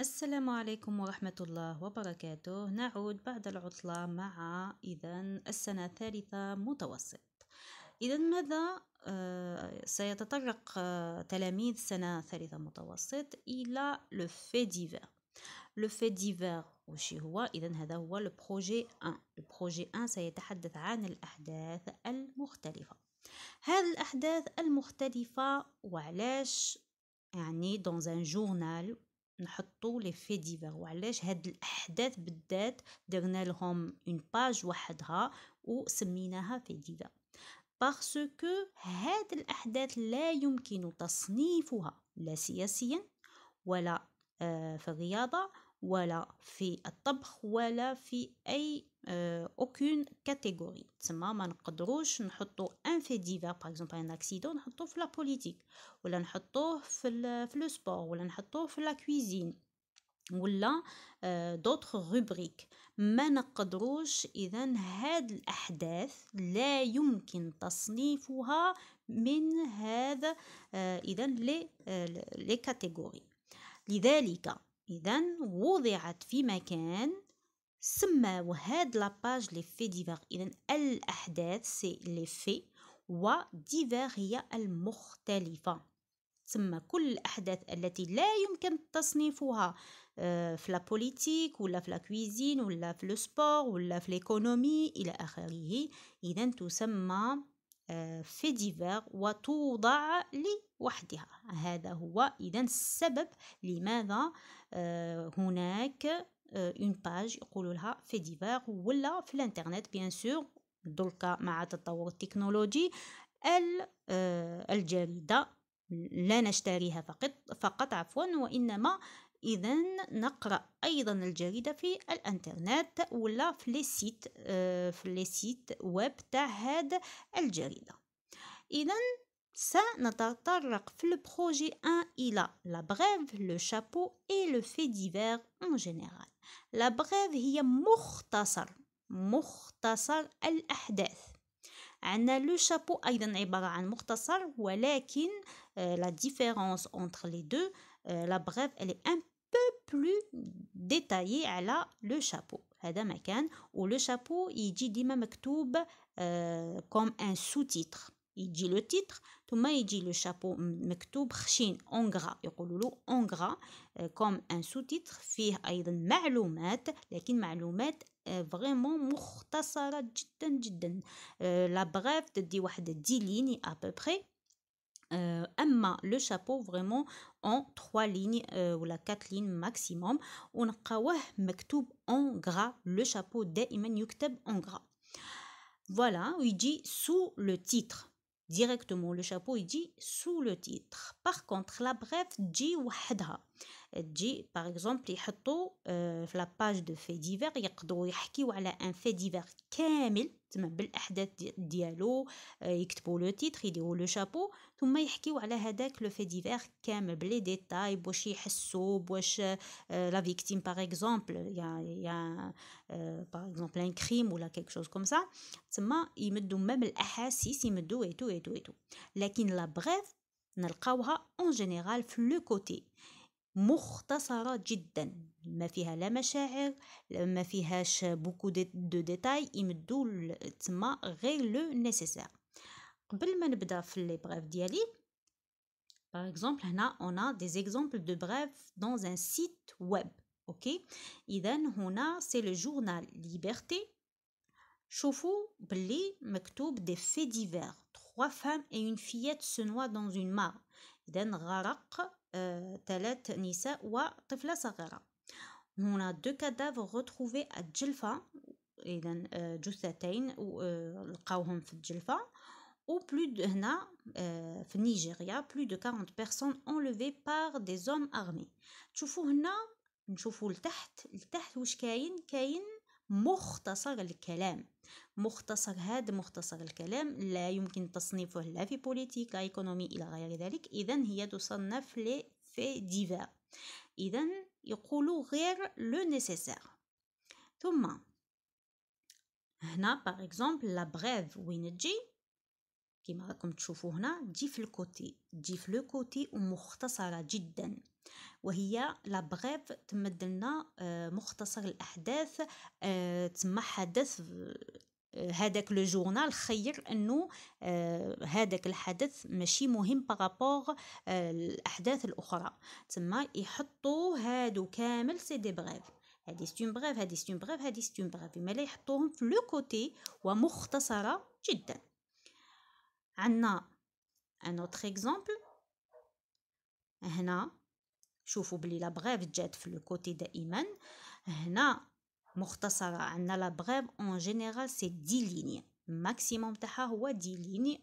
السلام عليكم ورحمة الله وبركاته. نعود بعد العطلة مع السنة الثالثة متوسط. ماذا سيتطرق تلاميذ سنة ثالثة متوسط إلى لو في ديفير. لو في ديفير وشي هو؟ هذا هو لو بروجي 1. لو بروجي 1 سيتحدث عن الأحداث المختلفة. هذه الأحداث المختلفة وعلاش dans un journal نحطو لي في ديفير، وعلاش هاد الاحداث بالذات درنا لهم اون باج وحدها وسميناها في ديفير. باسكو هاد الاحداث لا يمكن تصنيفها لا سياسيا ولا في الرياضة ولا في الطبخ ولا في اي اوكون كاتيجوري. تسمى ما نقدروش نحطو ان في ديفير باغ اكزومبل ان اكسيدون نحطوه في لا بوليتيك، ولا نحطوه في لو سبور، ولا نحطوه في لا كويزين، ولا دوطخ روبريك. ما نقدروش. اذا هاد الاحداث لا يمكن تصنيفها من هذا اذا لي كاتيجوري. لذلك وضعت في مكان سماو هاد لاباج لي في ديفير. الاحداث سي لي في، وديفير هي المختلفة. تسمى كل الأحداث التي لا يمكن تصنيفها في لا بوليتيك ولا في لا كويزين ولا في لو سبور ولا في ليكونومي إلى آخره. تسمى في ديفير وتوضع لوحدها. هذا هو السبب لماذا هناك اون باج يقولوا لها في ديفير، ولا في الانترنت بيان سور دركا مع تطور التكنولوجي الجريدة لا نشتريها فقط وإنما نقرأ أيضا الجريدة في الانترنت ولا في لي سيت ويب تاع هاد الجريدة. سنتطرق في البروجي 1 إلى لا بريف، لو شابو et le fait divers en général. لا بريف هي مختصر الأحداث. عندنا لو شابو أيضا عبارة عن مختصر، ولكن la différence entre les deux, la brève elle est un peu plus détaillée على لو شابو. هذا مكان. ولو شابو يجي ديما مكتوب comme un sous-titre. يجي لو تيتر ثم يجي لو شابو مكتوب خشين اون غرا، يقولوا له اون غرا كوم ان سو تيتر. فيه ايضا معلومات، لكن معلومات فريمون مختصره جدا جدا. لا بريف تدي واحد 10 ليني ا بوبري. اما لو شابو فريمون اون 3 ليني ولا 4 لين ماكسيموم، ونلقاوه مكتوب اون غرا. لو شابو دائما يكتب اون غرا. فوالا. ويجي سو لو تيتر directement. le chapeau يجي sous le titre. par contre la brève تجي وحدها. تجي par exemple يحطوا في la page de fait divers، يقدروا يحكيوا على un fait divers كامل تما بالأحداث ديالو، يكتبوا لو تيتر يديروا لو شابو، ثم يحكيوا على هذاك لو في ديفير كامل بلي ديتاي، واش يحسوا، واش لا فيكتيم باغ اكزومبل يا باغ اكزومبل ان كريم ولا كيك شوز كوم سا. تما يمدوا مام الاحاسيس، يمدوا ايتو. لكن لا بريف نلقاوها اون جينيرال في لو كوتي مختصرة جدا، ما فيها لا مشاعر، ما فيهاش بوكو دو ديتاي، يمدوا تما غير لو نيسيسير. قبل ما نبدا في لي بريف ديالي، par exemple هنا on a des exemples de brefs dans un site web. اوكي. اذا هنا c'est le journal Liberté. شوفوا باللي مكتوب des faits divers. 3 femmes et une fillette se noient dans une mare. إذن غرق 3 نساء وطفلة صغيرة. هنا 2 cadavres retrouvés à الجلفة. إذن جثتين لقاوهم في الجلفة. هنا في نيجيريا plus de 40 personnes enlevées par des hommes armés. تشوفوا هنا، نشوفوا لتحت واش كاين مختصر الكلام. مختصر الكلام لا يمكن تصنيفه لا في بوليتيك لا ايكونومي الى غير ذلك. اذا هي تصنف لي في ديفير. اذا يقولوا غير لو نيسيسير. ثم هنا باغ اكزومبل لا بريف وين تجي كما راكم تشوفوا هنا تجي في الكوتي، تجي في لو كوتي ومختصرة جدا، وهي لا بريف تمد لنا مختصر الأحداث. تسمى حدث هذاك لو جورنال خير انه هذاك الحدث ماشي مهم بارابور الاحداث الاخرى، تسمى يحطوا هادو كامل سي دي بريف، هادي ستون بريف، هادي ستون بريف، هادي ستون بريف، مالا يحطوهم في لو كوتي ومختصرة جدا. عندنا ان اوتر اكزامبل هنا، شوفوا بلي لا بريف جات في لو كوتي دائما. هنا مختصرة، عندنا لا بريف اون جينيرال سي 10 ليني، ماكسيموم تاعها هو 10 ليني،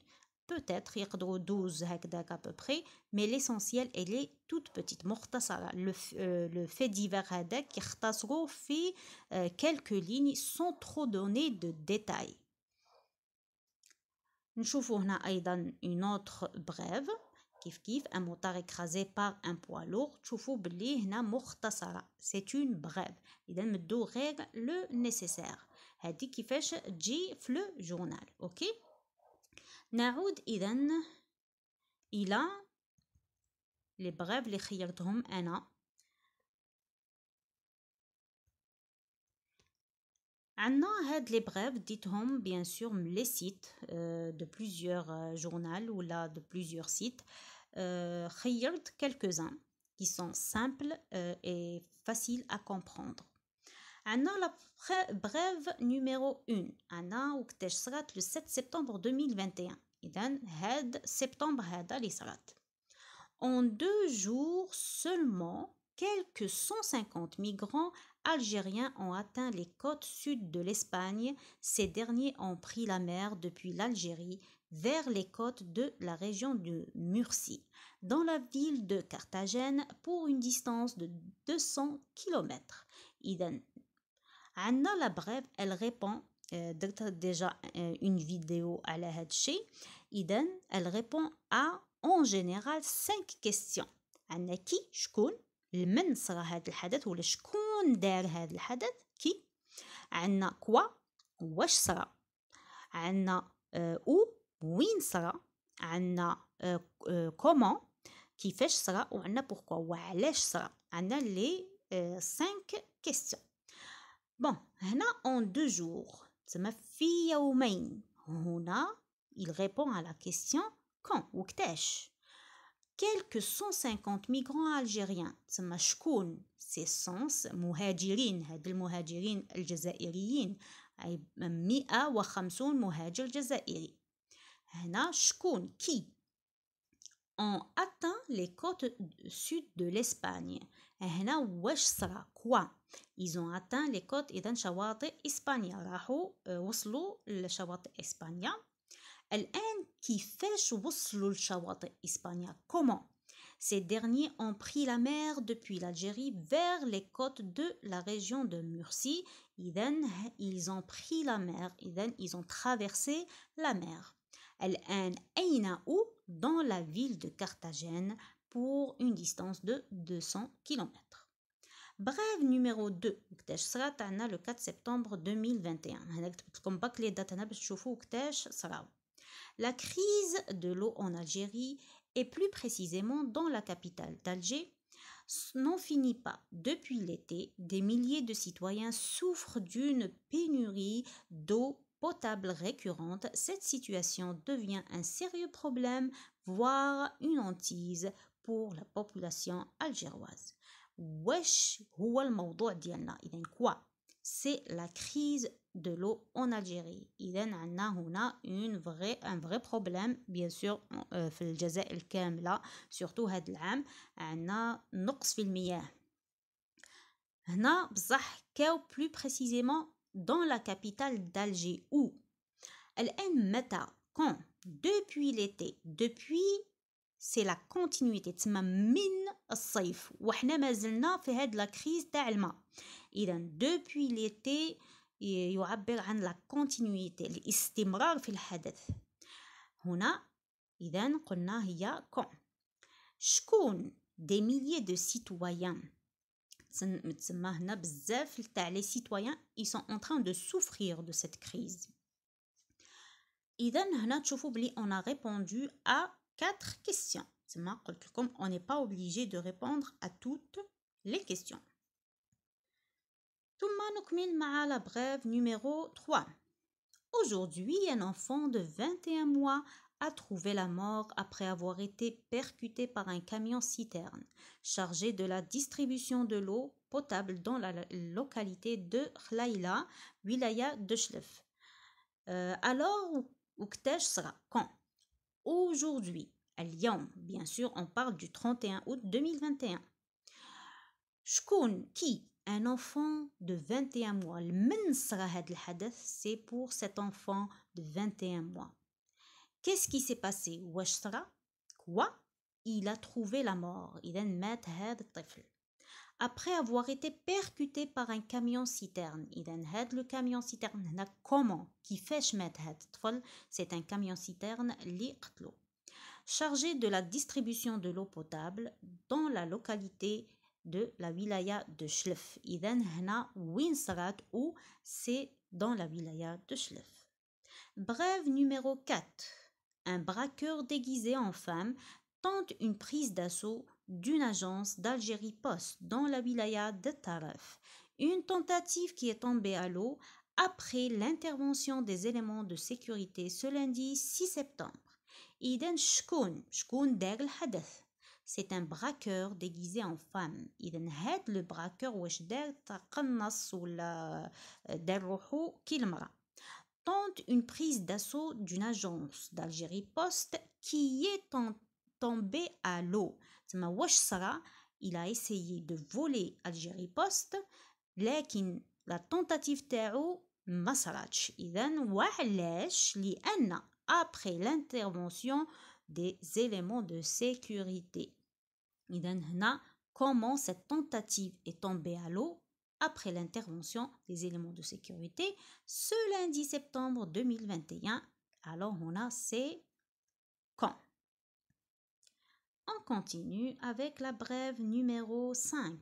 بوتيتر يقدروا 12 هكذاك ابوبري، مي ليسونسيال الي توت بوتيت، مختصرة. لو في ديفير هذاك يختصروا في كالكو ليني سون ترو دوني دو ديتاي. نشوفوا هنا ايضا اون اوتر بريف كيف ان موتار écrasé par un poids lourd، تشوفوا بلي هنا مختصرة، c'est une brève، اذا مدو غير لو نيسيسير. هذه كيفاش تجي في لو جورنال. اوكي، نعود اذا الى لي بريف اللي خيرتهم انا. عندنا هاد لي بريف ديتهم بيان سور من لي سيت دو بليزيور جورنال ولا دو بليزيور سيت. خيرت quelques-uns qui sont simples et faciles à comprendre. عندنا لا بريف نيميرو 1، عندنا وقتاش صرات لو 7 سبتمبر 2021، اذا هاد سبتمبر هذا اللي صرات. En 2 jours seulement, quelques 150 migrants algériens ont atteint les côtes sud de l'Espagne. Ces derniers ont pris la mer depuis l'Algérie vers les côtes de la région de Murcie, dans la ville de Carthagène, pour une distance de 200 km. إذن عندنا la brève, elle répond درت déjà une vidéo على هاد الشيء. إذن elle répond à en général 5 questions. عندنا كي، شكون، لمن صرا هذا الحدث ولا شكون دار هذا الحدث، كي. عندنا كوا، واش صرا. عندنا او، وين صرا. عندنا كومون، كيفاش صرا. وعندنا بوركوا، وعلاش صرا. عندنا لي 5 questions. بون هنا en 2 jours تسمى في يومين. هنا il répond à la question quand، وقتاش. quelques 150 migrants algériens تسمى شكون، سي سونس مهاجرين، هاد المهاجرين الجزائريين، أي 150 مهاجر جزائري. هنا شكون، كي. ont atteint les côtes sud de l'Espagne. هنا واش صرا، كوا. ils ont atteint les côtes، إذن شواطئ إسبانيا، راحوا وصلوا لشواطئ إسبانيا. الآن كيفاش وصلوا لشواطئ إسبانيا، comment. Ces derniers ont pris la mer depuis l'Algérie vers les côtes de la région de Murcie. إذن ils ont pris la mer، إذن ils ont traversé la mer. الآن أين، où. Dans la ville de Carthagène pour une distance de 200 km. Brève numéro 2 وقتاش صرات عنا le 4 septembre 2021. هنا كتبت لكم باك لي دات هنا باش تشوفوا وقتاش صراو. La crise de l'eau en Algérie, et plus précisément dans la capitale d'Alger, n'en finit pas. Depuis l'été, des milliers de citoyens souffrent d'une pénurie d'eau potable récurrente. Cette situation devient un sérieux problème, voire une hantise pour la population algéroise. Wesh هو الموضوع ديالنا. إذن quoi? C'est la crise de l'eau en Algérie. إذن عندنا هنا un vrai problème bien sûr في الجزائر كاملة، surtout هذا العام عندنا نقص في المياه. هنا بصح كاو plus précisément dans la capitale d'Alger où. الآن متى، quand. Depuis l'été. Depuis c'est la continuité، تسمى من الصيف وحنا مازلنا في هاد لا كريز تاع الماء. إذا depuis l'été يعبر عن لا continuité، الاستمرار في الحدث. هنا إذا قلنا هي quand. شكون، des milliers de citoyens، تسمى هنا بزاف تاع les citoyens ils sont en train de souffrir de cette crise. إذا هنا تشوفوا بلي on a répondu à 4 questions. تما قلت لكم on n'est pas obligé de répondre à toutes les questions. ثم نكمل مع la brève numéro 3. Aujourd'hui, un enfant de 21 mois a trouvé la mort après avoir été percuté par un camion citerne chargé de la distribution de l'eau potable dans la localité de Khlaïla, wilaya de Chlef. Alors, وقتاش sera quand? Aujourd'hui, اليوم, bien sûr, on parle du 31 août 2021. شكون qui? Un enfant de 21 mois. من صرا هذا الحدث? C'est pour cet enfant de 21 mois. Qu'est-ce qui s'est passé? واش صرا? Quoi? Il a trouvé la mort. إذا مات هذا الطفل. Après avoir été percuté par un camion citerne. إذا هذا le camion citerne هنا comment? كيفاش مات هذا الطفل? C'est un camion citerne اللي قتلو. Chargé de la distribution de l'eau potable dans la localité de la wilaya de Chlef. إذا هنا وين صرات ou c'est dans la wilaya de Chlef. Brève numéro 4. Un braqueur déguisé en femme tente une prise d'assaut d'une agence d'Algérie Post dans la wilaya de Taref. Une tentative qui est tombée à l'eau après l'intervention des éléments de sécurité ce lundi 6 septembre. إذا شكون دار الحدث? C'est un braqueur déguisé en femme. إذا هاد le braqueur واش دار تقنص ولا دار روحو كي المرأة. Tente une prise d'assaut d'une agence d'Algérie Post qui est tombée à l'eau. تما واش صرا? Il a essayé de voler Algérie Post لكن la tentative تاعو ما صراتش. إذا وعلاش؟ لأن après l'intervention des éléments de sécurité. إذا هنا comment cette tentative est tombée à l'eau après l'intervention des éléments de sécurité ce lundi septembre 2021. Alors on a c'est quand. On continue avec la brève numéro 5.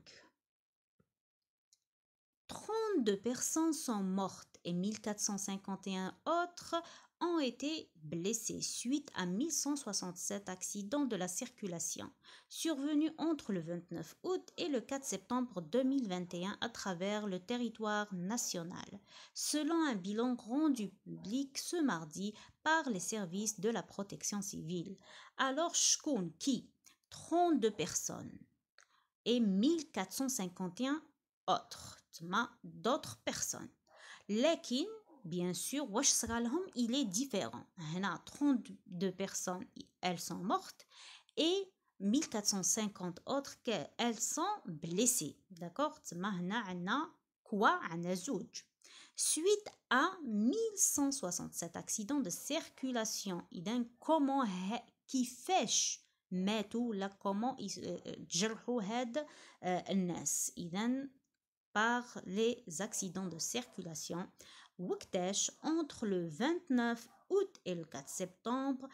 32 personnes sont mortes et 1451 autres ont été blessés suite à 1167 accidents de la circulation survenus entre le 29 août et le 4 septembre 2021 à travers le territoire national, selon un bilan rendu public ce mardi par les services de la protection civile. Alors, shkoun qui? 32 personnes et 1451 autres, d'autres personnes. لكن bien sûr, واش صرا لهم il est différent. هنا 32 personnes, elles sont mortes et 1450 autres elles sont blessées. D'accord? تما هنا عندنا quoi? عندنا زوج. Suite à 1167 accidents de circulation. إذا comment كيفاش ماتوا ولا comment تجرحوا هاد الناس. إذا par les accidents de circulation. وقتاش entre le 29 août et le 4 septembre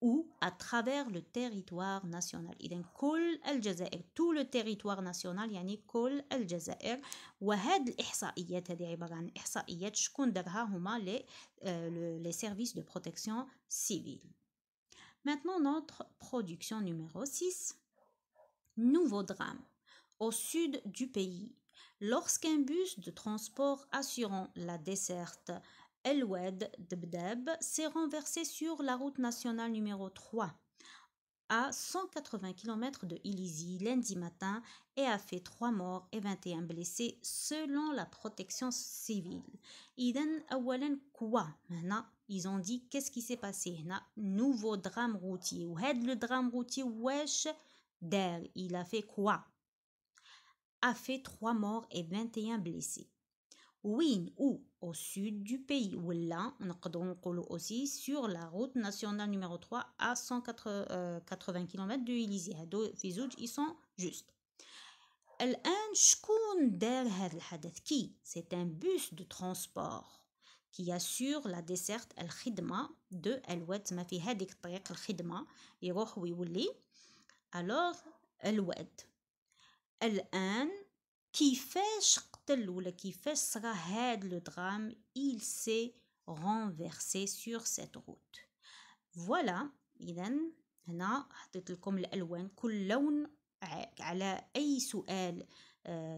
ou à travers le territoire national. إذن كل الجزائر tout le territoire national يعني كل الجزائر. وهاد الإحصائيات هذه عبارة عن إحصائيات شكون دارها هما les services de protection civile. Maintenant notre production numéro 6. Nouveau drame. Au sud du pays. Lorsqu'un bus de transport assurant la desserte El Oued Debdeb s'est renversé sur la route nationale numéro 3 à 180 km de Ilizi lundi matin et a fait 3 morts et 21 blessés selon la protection civile. إذن أولا quoi? هنا ils ont dit qu'est-ce qui s'est passé هنا nouveau drame routier وهذا le drame routier واش دار il a fait quoi? A fait 3 morts et 21 blessés. Win ou au sud du pays. Ou là, on aussi sur la route nationale numéro 3 à 180 km de Élysée. Ils sont justes. الآن شكون دار هذا الحدث كي؟ C'est un bus de transport qui assure la desserte الخدمة de الواد ما في هذيك الطريق الخدمة يروح ويولي. Alors الواد الآن كيفاش قتل ولا كيفاش صرا هاد لو درام il s'est renverser sur cette route. Voilà. إذا هنا حطيت لكم الألوان، كل لون على أي سؤال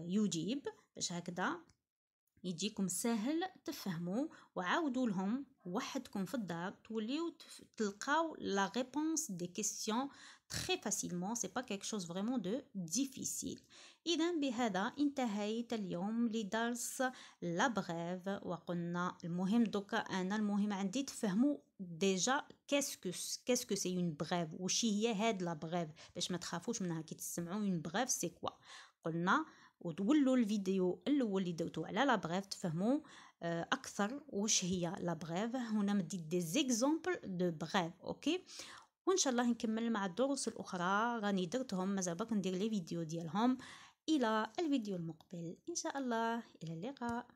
يجيب، باش هكذا يجيكم سهل تفهموا، وعاودوا لهم وحدكم في الدار توليو تلقاو la réponse des questions très facilement. c'est pas quelque chose vraiment de difficile. إذا بهذا انتهيت اليوم لدرس لا بريف، وقلنا المهم دوكا أنا المهم عندي تفهموا ديجا كاسكو سي اون بريف، وش هي هاد لا بريف باش ما تخافوش منها كي تسمعوا اون بريف سي كوا. قلنا وتولوا الفيديو الاول اللي دوتو على لا بريف تفهموا اكثر وش هي لا بريف. هنا مديت دي زيكزامبل دو بريف. اوكي، وان شاء الله نكمل مع الدروس الاخرى راني درتهم، مازال باك ندير لي فيديو ديالهم. الى الفيديو المقبل ان شاء الله، الى اللقاء.